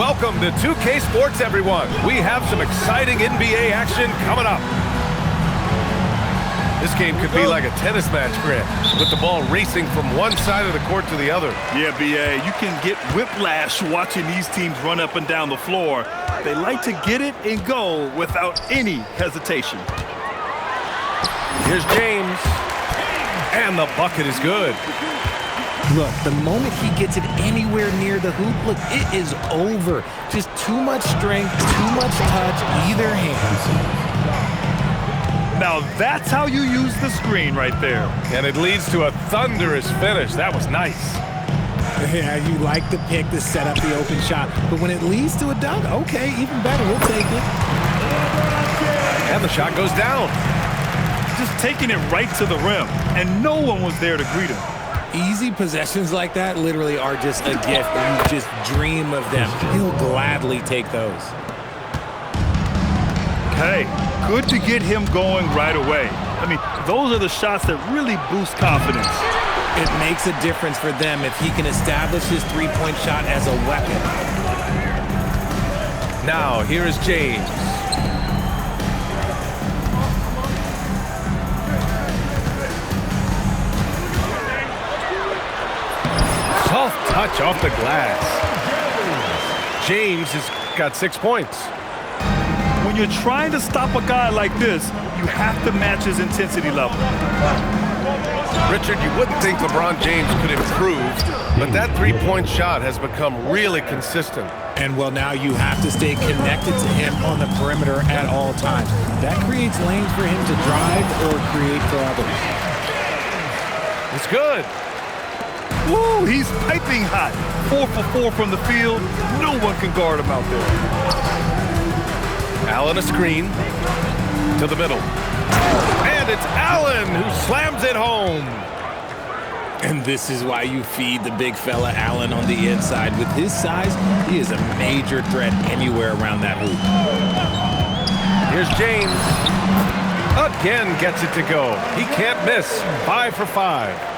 Welcome to 2K Sports, everyone. We have some exciting NBA action coming up. This game could be like a tennis match, Grant, with the ball racing from one side of the court to the other. Yeah, B.A., you can get whiplash watching these teams run up and down the floor. They like to get it and go without any hesitation. Here's James, and the bucket is good. Look, the moment he gets it anywhere near the hoop, look, it is over. Just too much strength, too much touch, either hand. Now that's how you use the screen right there. And it leads to a thunderous finish. That was nice. Yeah, you like the pick to set up the open shot, but when it leads to a dunk, okay, even better, we'll take it. And the shot goes down. Just taking it right to the rim, and no one was there to greet him. Easy possessions like that literally are just a gift. You just dream of them. He'll gladly take those. Hey, good to get him going right away. I mean, those are the shots that really boost confidence. It makes a difference for them if he can establish his three-point shot as a weapon. Now, here is James. Soft touch off the glass. James has got 6 points. When you're trying to stop a guy like this, you have to match his intensity level. Richard, you wouldn't think LeBron James could improve, but that three-point shot has become really consistent. And, well, now you have to stay connected to him on the perimeter at all times. That creates lanes for him to drive or create for others. It's good. Woo, he's piping hot. 4 for 4 from the field. No one can guard him out there. Allen a screen to the middle. And it's Allen who slams it home. And this is why you feed the big fella Allen on the inside. With his size, he is a major threat anywhere around that hoop. Here's James. Again gets it to go. He can't miss. 5 for 5.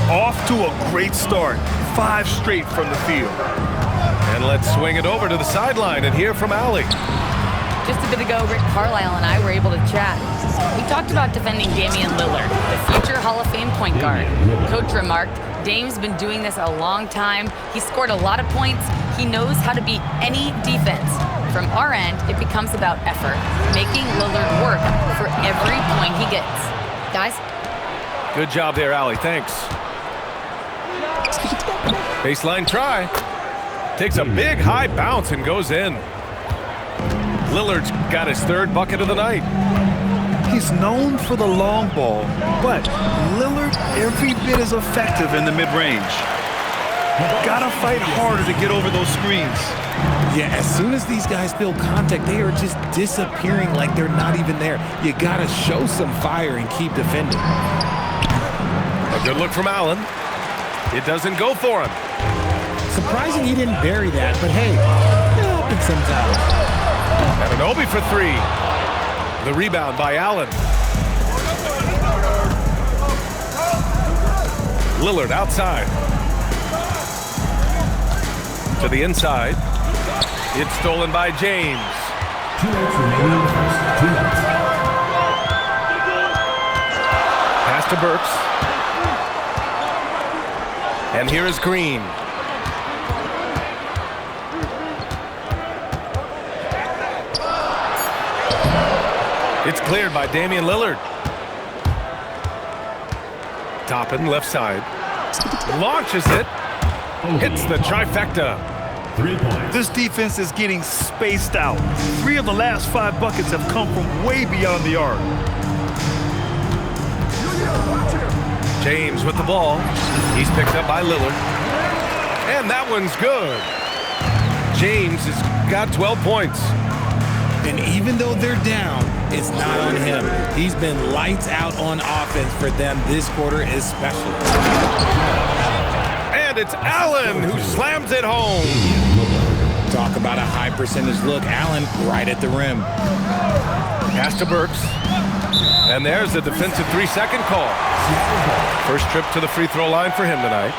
Off to a great start. 5 straight from the field. And let's swing it over to the sideline and hear from Allie. Just a bit ago, Rick Carlisle and I were able to chat. We talked about defending Damian Lillard, the future Hall of Fame point guard. Coach remarked, Dame's been doing this a long time. He scored a lot of points. He knows how to beat any defense. From our end, it becomes about effort, making Lillard work for every point he gets. Guys? Good job there, Allie. Thanks. Baseline try. Takes a big high bounce and goes in. Lillard's got his 3rd bucket of the night. He's known for the long ball, but Lillard every bit as effective in the mid-range. Gotta fight harder to get over those screens. Yeah, as soon as these guys feel contact, they are just disappearing like they're not even there. You gotta show some fire and keep defending. A good look from Allen. It doesn't go for him. Surprising he didn't bury that, but hey, it happens sometimes. Anunoby for 3. The rebound by Allen. Lillard outside. To the inside. It's stolen by James. 2 minutes remaining in the first. 2 minutes. Pass to Burks. And here is Green. It's cleared by Damian Lillard. Toppin, left side. Launches it. Hits the trifecta. 3 points. This defense is getting spaced out. 3 of the last 5 buckets have come from way beyond the arc. James with the ball. He's picked up by Lillard. And that one's good. James has got 12 points. And even though they're down, it's not on him. He's been lights out on offense for them this quarter especially. And it's Allen who slams it home. Talk about a high percentage look. Allen right at the rim. Pass to Burks. And there's the defensive 3-second call. First trip to the free throw line for him tonight.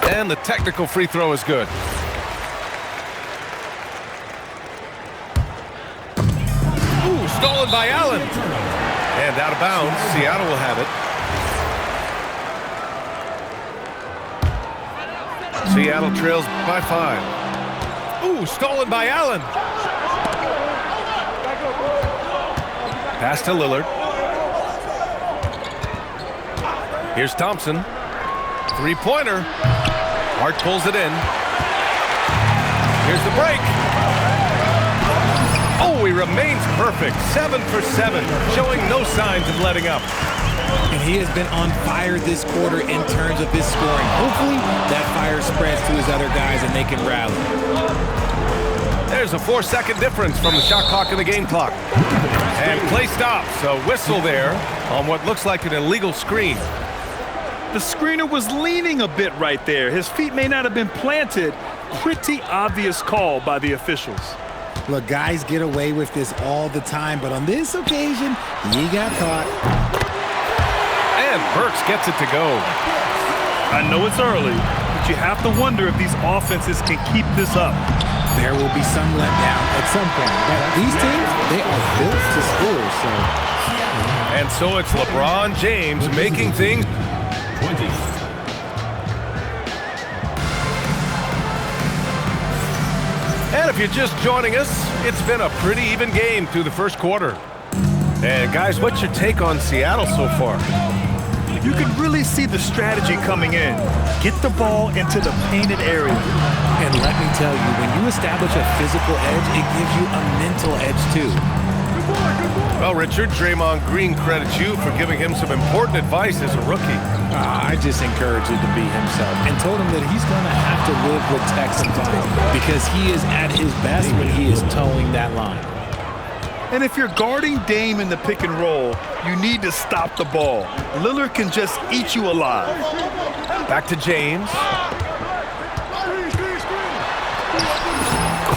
And the technical free throw is good. stolen by Allen. And out of bounds, Seattle will have it. Seattle trails by 5. Ooh, stolen by Allen. Pass to Lillard. Here's Thompson. Three-pointer. Hart pulls it in. Here's the break. Oh, he remains perfect. 7 for 7, showing no signs of letting up. And he has been on fire this quarter in terms of his scoring. Hopefully, that fire spreads to his other guys and they can rally. There's a 4-second difference from the shot clock and the game clock. And play stops. A whistle there on what looks like an illegal screen. The screener was leaning a bit right there. His feet may not have been planted. Pretty obvious call by the officials. Look, guys get away with this all the time, but on this occasion, he got caught. And Burks gets it to go. I know it's early, but you have to wonder if these offenses can keep this up. There will be some letdown at some point, but these teams, they are built to score, so. And so it's LeBron James making things 20. And if you're just joining us, it's been a pretty even game through the first quarter. And guys, what's your take on Seattle so far? You can really see the strategy coming in. Get the ball into the painted area. And let me tell you, when you establish a physical edge, it gives you a mental edge too. Well, Richard, Draymond Green credits you for giving him some important advice as a rookie. I just encouraged him to be himself and told him that he's going to have to live with Texans because he is at his best when he is towing that line. And if you're guarding Dame in the pick and roll, you need to stop the ball. Lillard can just eat you alive. Back to James.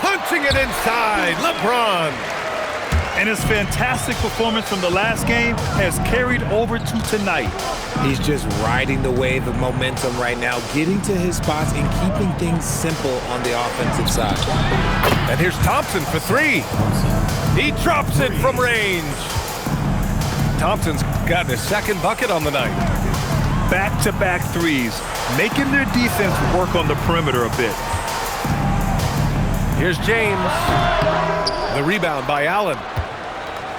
Punching it inside, LeBron. And his fantastic performance from the last game has carried over to tonight. He's just riding the wave of momentum right now, getting to his spots and keeping things simple on the offensive side. And here's Thompson for 3. He drops it from range. Thompson's gotten his second bucket on the night. Back-to-back threes, making their defense work on the perimeter a bit. Here's James. The rebound by Allen.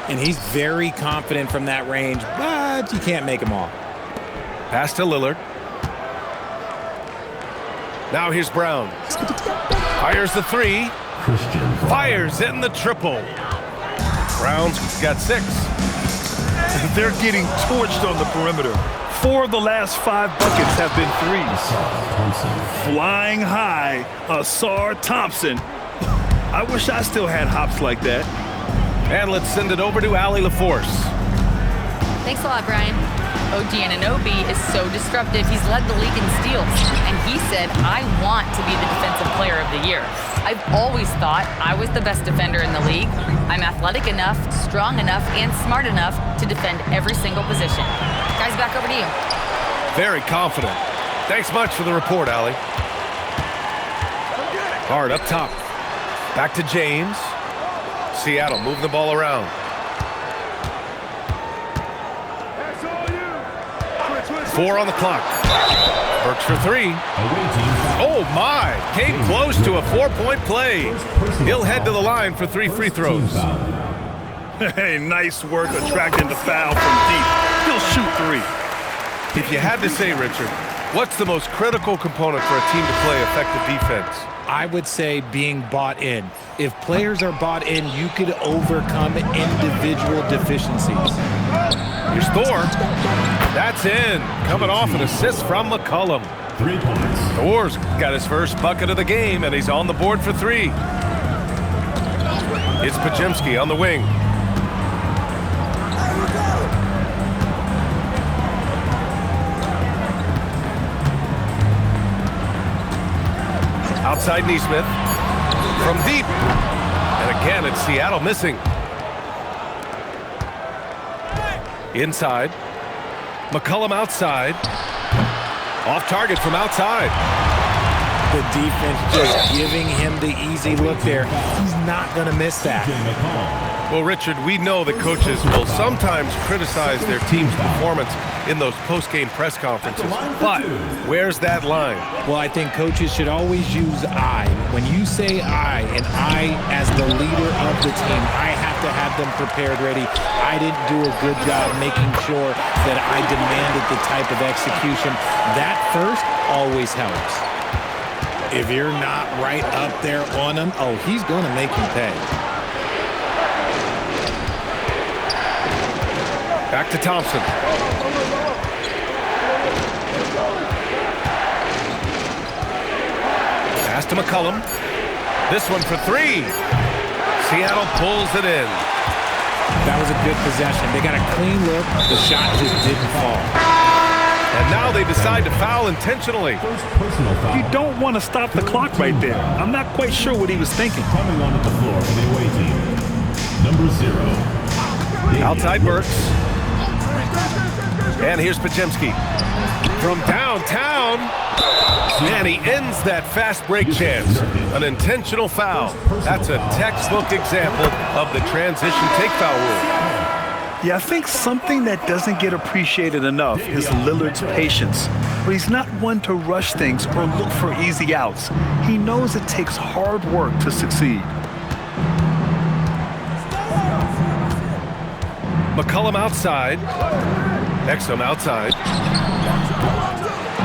And he's very confident from that range, but you can't make him all. Pass to Lillard. Now here's Brown. Fires the 3. Christian. Fires in the triple. Brown's got 6. They're getting torched on the perimeter. 4 of the last 5 buckets have been threes. Flying high, Asar Thompson. I wish I still had hops like that. And let's send it over to Allie LaForce. Thanks a lot, Brian. OG Anunoby is so disruptive. He's led the league in steals. And he said, I want to be the defensive player of the year. I've always thought I was the best defender in the league. I'm athletic enough, strong enough, and smart enough to defend every single position. Guys, back over to you. Very confident. Thanks much for the report, Allie. Hard up top. Back to James. Seattle move the ball around. Four on the clock. Burks for 3. Oh my! Came close to a 4-point play. He'll head to the line for 3 free throws. Hey, nice work attracting the foul from deep. He'll shoot 3. If you had to say, Richard, what's the most critical component for a team to play effective defense? I would say being bought in. If players are bought in, you could overcome individual deficiencies. Here's Thor. That's in. Coming off an assist from McCollum. 3 points. Thor's got his first bucket of the game, and he's on the board for 3. It's Podziemski on the wing. Outside Nesmith. From deep. And again, it's Seattle missing. Inside. McCollum outside. Off target from outside. The defense just giving him the easy look there. He's not going to miss that. Well, Richard, we know that coaches will sometimes criticize their team's performance in those post-game press conferences. But where's that line? Well, I think coaches should always use I. When you say I, and I as the leader of the team, I have to have them prepared ready. I didn't do a good job making sure that I demanded the type of execution. That first always helps. If you're not right up there on him, oh, he's going to make you pay. Back to Thompson. Pass to McCollum. This one for three. Seattle pulls it in. That was a good possession. They got a clean look. The shot just didn't fall. And now they decide to foul intentionally. Personal foul. You don't want to stop the clock right there. I'm not quite sure what he was thinking. Coming onto the floor for the away team. Number 0. Outside Burks. And here's Podziemski. From downtown. And he ends that fast break chance. An intentional foul. That's a textbook example of the transition take foul rule. Yeah, I think something that doesn't get appreciated enough is Lillard's patience. But he's not one to rush things or look for easy outs. He knows it takes hard work to succeed. McCollum outside. Exum outside.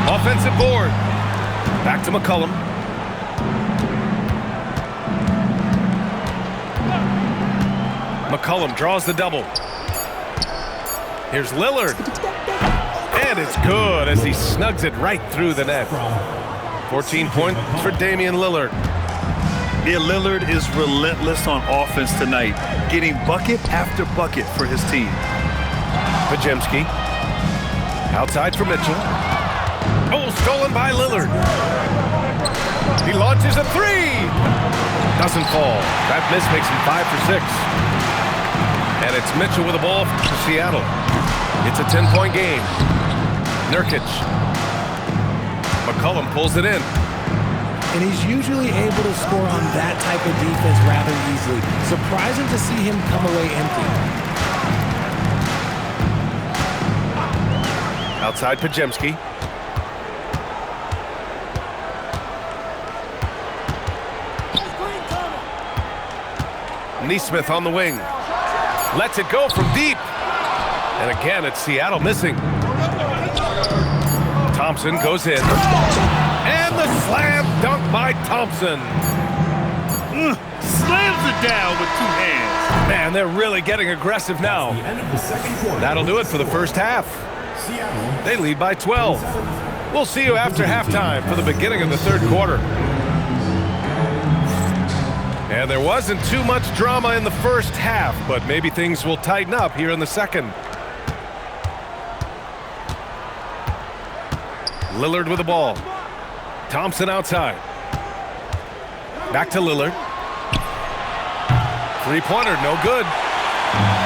Offensive board. Back to McCollum. McCollum draws the double. Here's Lillard. And it's good as he snugs it right through the net. 14 points for Damian Lillard. Yeah, Lillard is relentless on offense tonight, getting bucket after bucket for his team. Podziemski. Outside for Mitchell. Oh, stolen by Lillard. He launches a three. Doesn't fall. That miss makes him 5 for 6. And it's Mitchell with the ball for Seattle. It's a 10-point game. Nurkic. McCollum pulls it in. And he's usually able to score on that type of defense rather easily. Surprising to see him come away empty. Outside Podziemski. Neesmith on the wing. Lets it go from deep. And again, it's Seattle missing. Thompson goes in. And the slam dunk by Thompson. Slams it down with 2 hands. Man, they're really getting aggressive now. The end of the second quarter. That'll do it for the first half. Seattle. They lead by 12. We'll see you after halftime for the beginning of the third quarter. And there wasn't too much drama in the first half, but maybe things will tighten up here in the second. Lillard with the ball. Thompson outside. Back to Lillard. Three-pointer, no good.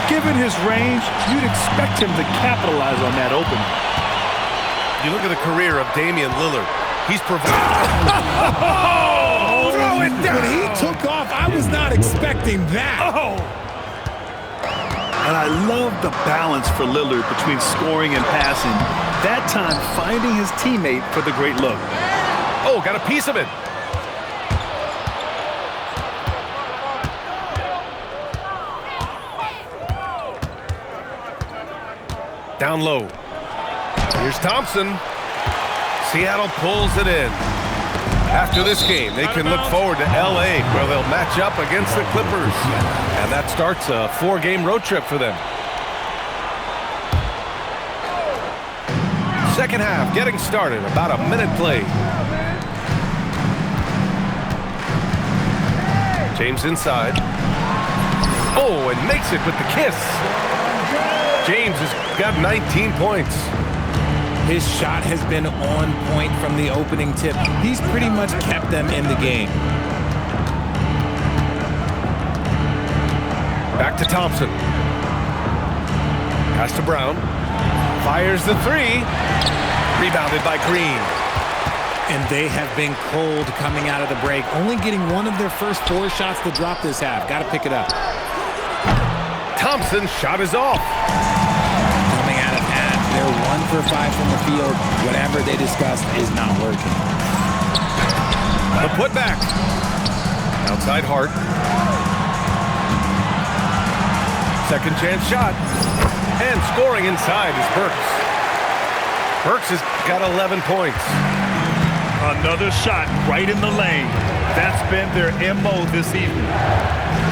Given his range, you'd expect him to capitalize on that opening. You look at the career of Damian Lillard. He's provided. Throw it down. When he took off, I was not expecting that. Oh! And I love the balance for Lillard between scoring and passing. That time, finding his teammate for the great look. Oh, got a piece of it. Down low. Here's Thompson. Seattle pulls it in. After this game, they can look forward to L.A., where they'll match up against the Clippers. And that starts a 4-game road trip for them. Second half getting started. About a minute played. James inside. Oh, and makes it with the kiss. James has got 19 points. His shot has been on point from the opening tip. He's pretty much kept them in the game. Back to Thompson. Pass to Brown. Fires the three. Rebounded by Green. And they have been cold coming out of the break, only getting one of their first 4 shots to drop this half. Got to pick it up. Thompson's shot is off. Coming out of half, they're 1 for 5 from the field. Whatever they discussed is not working. The putback. Outside Hart. Second chance shot. And scoring inside is Burks. Burks has got 11 points. Another shot right in the lane. That's been their MO this evening.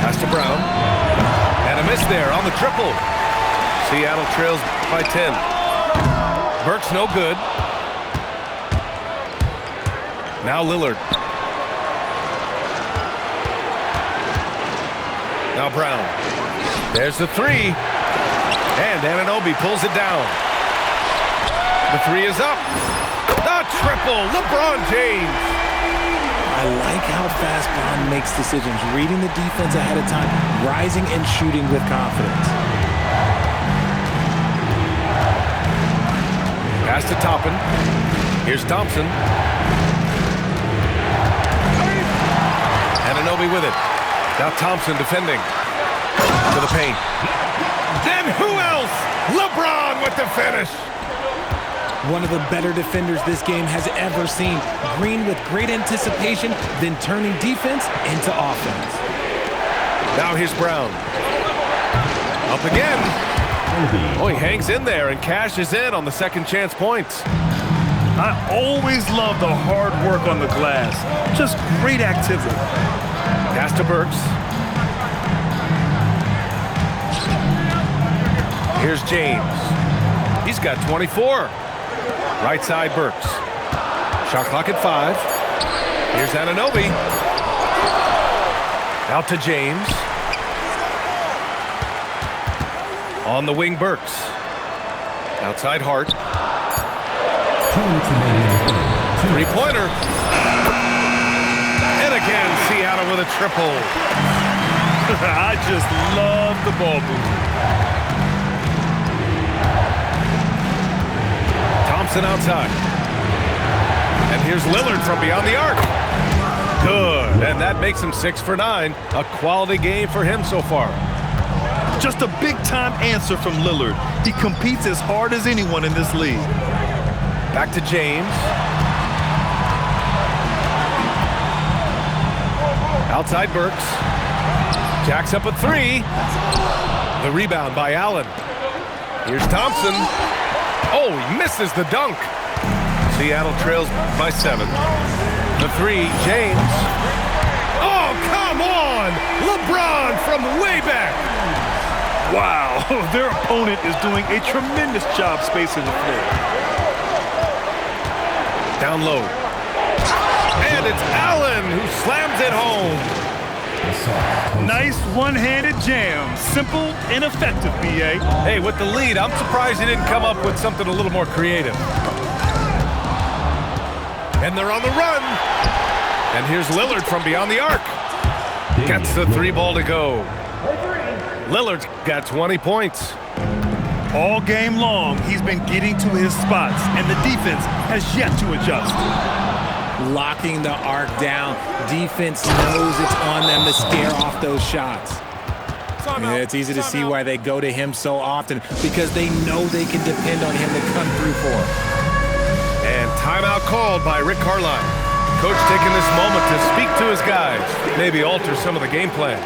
Pass to Brown. And a miss there on the triple. Seattle trails by 10. Burks no good. Now Lillard. Now Brown. There's the 3. And Anunoby pulls it down. The 3 is up. The triple, LeBron James. I like how fast Bond makes decisions, reading the defense ahead of time, rising and shooting with confidence. Pass to Toppin. Here's Thompson. Anunoby with it. Now Thompson defending. To the paint. Then who else? LeBron with the finish. One of the better defenders this game has ever seen. Green with great anticipation, then turning defense into offense. Now here's Brown. Up again. Oh, he hangs in there and cashes in on the second chance points. I always love the hard work on the glass. Just great activity. Pass to Burks. Here's James. He's got 24. Right side Burks. Shot clock at 5. Here's Anunoby. Out to James. On the wing Burks. Outside Hart. 3-pointer. And again, Seattle with a triple. I just love the ball movement. Thompson outside. And here's Lillard from beyond the arc. Good. And that makes him 6 for 9. A quality game for him so far. Just a big-time answer from Lillard. He competes as hard as anyone in this league. Back to James. Outside Burks. Jacks up a 3. The rebound by Allen. Here's Thompson. Oh, he misses the dunk. Seattle trails by 7. The 3, James. Oh, come on! LeBron from way back. Wow, their opponent is doing a tremendous job spacing the floor. Down low. And it's Allen who slams it home. Nice one-handed jam. Simple and effective, B.A. Hey, with the lead, I'm surprised he didn't come up with something a little more creative. And they're on the run. And here's Lillard from beyond the arc. Gets the 3 ball to go. Lillard's got 20 points. All game long, he's been getting to his spots, and the defense has yet to adjust. Locking the arc down. Defense knows it's on them to scare off those shots. And it's easy to see why they go to him so often, because they know they can depend on him to come through for them. And timeout called by Rick Carlisle. Coach taking this moment to speak to his guys, maybe alter some of the game plan.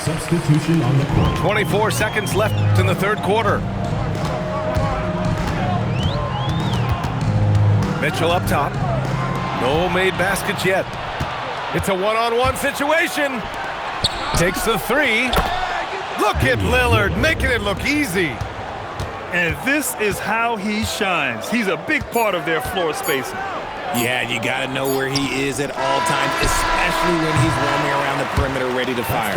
Substitution on the court. 24 seconds left in the third quarter. Mitchell up top. No made baskets yet. It's a one-on-one situation. Takes the 3. Look at Lillard making it look easy. And this is how he shines. He's a big part of their floor spacing. Yeah, you got to know where he is at all times, especially when he's roaming around the perimeter ready to fire.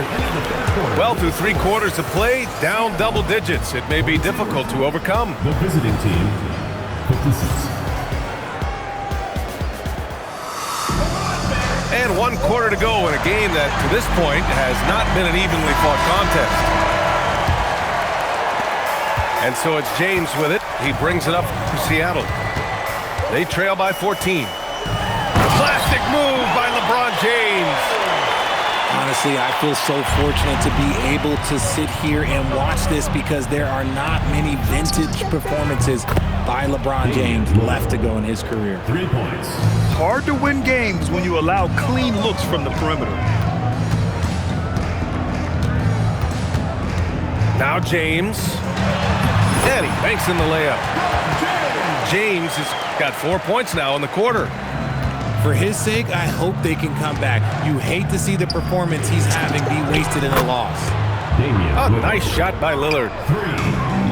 Well, through 3 quarters of play, down double digits. It may be difficult to overcome. The visiting team, 56. And 1 quarter to go in a game that, to this point, has not been an evenly fought contest. And so it's James with it. He brings it up for Seattle. They trail by 14. Honestly, I feel so fortunate to be able to sit here and watch this because there are not many vintage performances by LeBron James left to go in his career. 3 points. Hard to win games when you allow clean looks from the perimeter. Now James. And he banks in the layup. James has got 4 points now in the quarter. For his sake, I hope they can come back. You hate to see the performance he's having be wasted in a loss. Damian A Lillard. nice shot by Lillard. 3.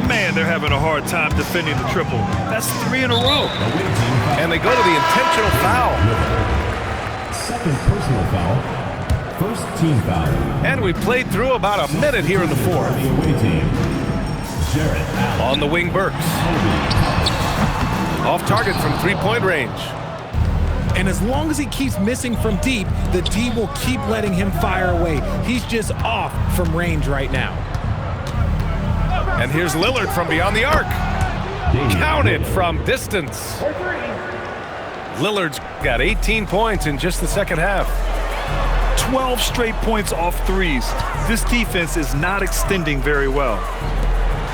Man, they're having a hard time defending the triple. That's 3 in a row. Away team foul. And they go to the intentional foul. Second personal foul. First team foul. And we played through about a minute here in the fourth. The away team. Jarrett Allen. On the wing, Burks. Off target from three-point range. And as long as he keeps missing from deep, the D will keep letting him fire away. He's just off from range right now. And here's Lillard from beyond the arc. Counted from distance. Lillard's got 18 points in just the second half. 12 straight points off threes. This defense is not extending very well.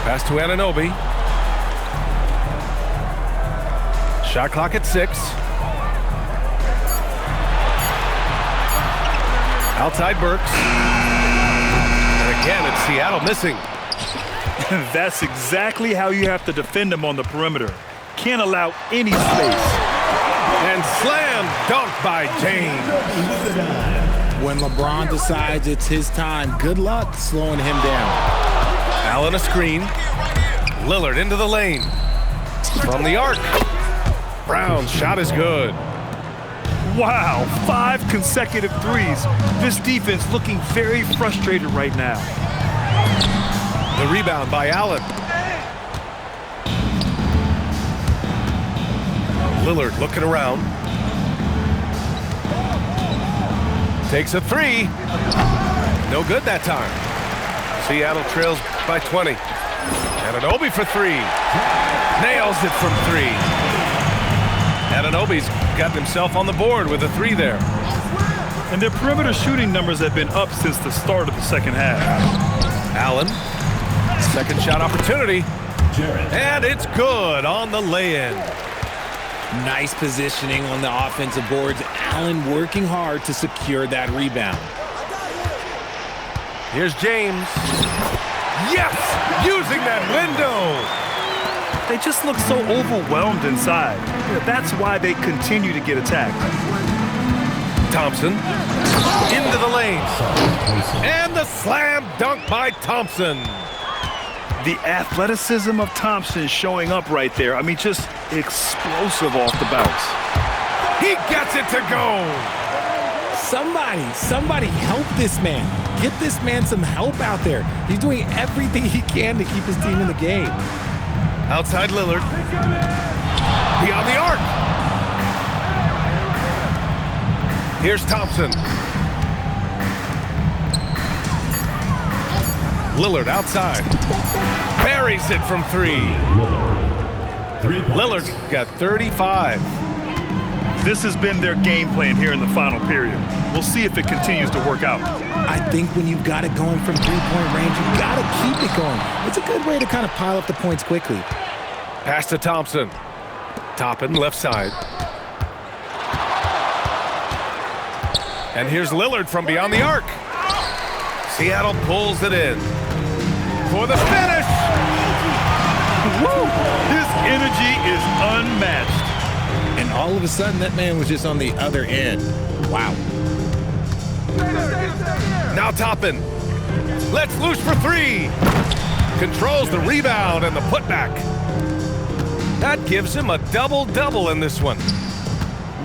Pass to Anunoby. Shot clock at 6. Outside Burks. And again, it's Seattle missing. That's exactly how you have to defend them on the perimeter. Can't allow any space. And slam dunk by James. When LeBron decides it's his time, good luck slowing him down. Allen a screen. Lillard into the lane. From the arc. Brown's shot is good. Wow, 5 consecutive threes. This defense looking very frustrated right now. The rebound by Allen. Lillard looking around. Takes a 3. No good that time. Seattle trails by 20. Anunoby for 3. Nails it from 3. Anunoby's got himself on the board with a 3 there. And their perimeter shooting numbers have been up since the start of the second half. Allen, second shot opportunity. Jarrett. And it's good on the lay-in. Nice positioning on the offensive boards. Allen working hard to secure that rebound. Here's James. Yes! Using that window! They just look so overwhelmed inside. That's why they continue to get attacked. Thompson into the lane. And the slam dunk by Thompson. The athleticism of Thompson showing up right there. I mean, just explosive off the bounce. He gets it to go. Somebody help this man. Get this man some help out there. He's doing everything he can to keep his team in the game. Outside Lillard. Beyond the arc. Here's Thompson. Lillard outside. Buries it from 3. Lillard. 3 points. Lillard got 35. This has been their game plan here in the final period. We'll see if it continues to work out. I think when you've got it going from three-point range, you've got to keep it going. It's a good way to kind of pile up the points quickly. Pass to Thompson. Toppin, left side. And here's Lillard from beyond the arc. Seattle pulls it in. For the finish! Woo! His energy is unmatched. And all of a sudden, that man was just on the other end. Wow. Now Toppin. Let's loose for 3. Controls the rebound and the putback. That gives him a double-double in this one.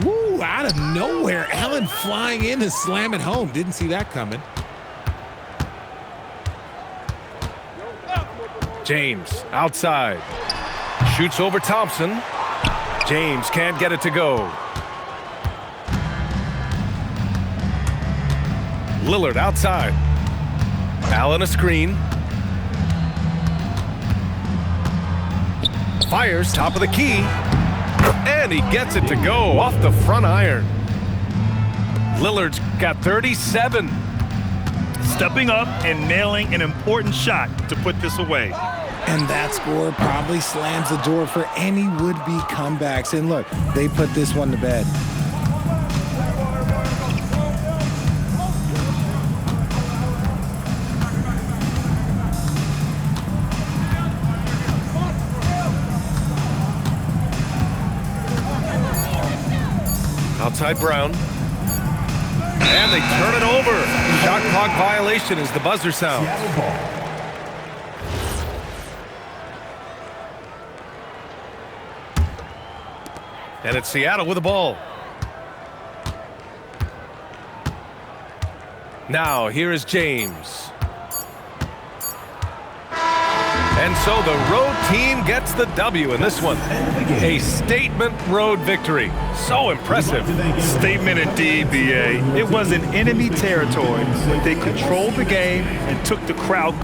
Woo, out of nowhere. Allen flying in to slam it home. Didn't see that coming. James outside. Shoots over Thompson. James can't get it to go. Lillard outside. Allen a screen. Fires top of the key. And he gets it to go off the front iron. Lillard's got 37. stepping up and nailing an important shot to put this away. And that score probably slams the door for any would-be comebacks. And look, they put this one to bed. Outside Brown. And they turn it over. Shot clock violation as the buzzer sounds. And it's Seattle with the ball. Now, here is James. And so the road team gets the W in this one. A statement road victory. So impressive. Statement indeed, BA. It was in enemy territory, but they controlled the game and took the crowd